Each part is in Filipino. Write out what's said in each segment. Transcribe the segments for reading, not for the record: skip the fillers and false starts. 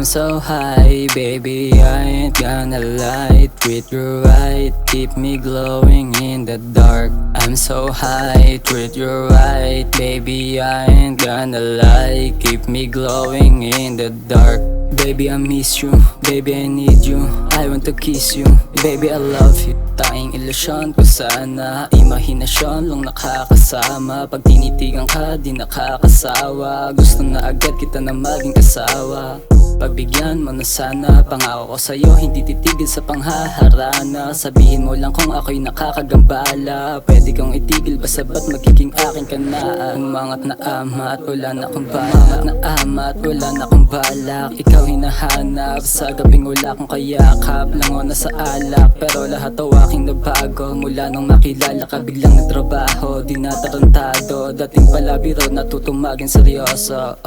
so high, baby, I ain't gonna lie. Treat you right, keep me glowing in the dark. I'm so high, treat you right, baby, I ain't gonna lie. Keep me glowing in the dark. Baby, I miss you, baby, I need you, I want to kiss you, baby, I love you. Tanging ilusyon ko sana, imahinasyon lang nakakasama. Pag tinitigan ka, di nakakasawa. Gusto na agad kita na maging kasawa. Pagbigyan mo na sana, pangako ko sa'yo, hindi titigil sa panghaharana. Sabihin mo lang kung ako'y nakakagambala. Pwede kong itigil, basta ba't magiging akin ka na. Umangat na amat, wala na akong balak. Na amat, wala na akong balak. Ikaw hinahanap, sa gabing wala akong kayakap. Lango na sa alak, pero lahat o aking nabago. Mula nung makilala ka, biglang nagtrabaho. Di natarantado, dating pala biro, natutong maging seryoso.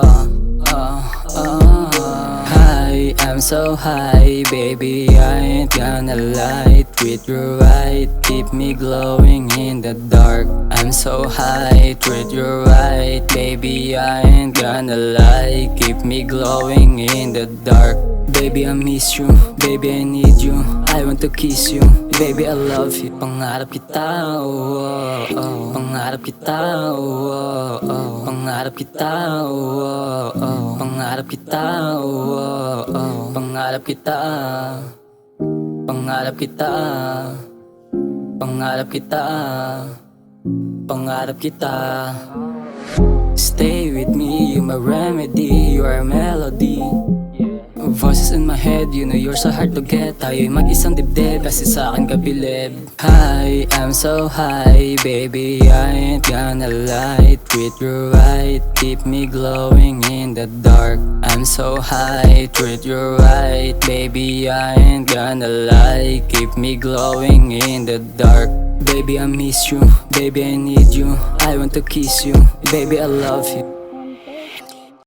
Hi, I'm so high, baby, I ain't gonna lie. Treat you right, keep me glowing in the dark. I'm so high, treat you right, baby, I ain't gonna lie. Keep me glowing in the dark. Baby, I miss you, baby, I need you, I want to kiss you, baby, I love you. Pangarap kita, oh, oh. Pangarap kita, oh, oh. Pangarap kita, oh, oh. Pangarap kita, oh, oh. Pangarap kita. Pangarap kita. Pangarap kita. Pangarap kita. Stay with me, you're my remedy, you are a melody. Voices in my head, you know you're so hard to get. Tayo'y mag-isang dibdib, kasi sa'kin ka bilib. Hi, I'm so high, baby, I ain't gonna lie. Treat you right, keep me glowing in the dark. I'm so high, treat you right, baby, I ain't gonna lie. Keep me glowing in the dark. Baby, I miss you, baby, I need you, I want to kiss you, baby, I love you.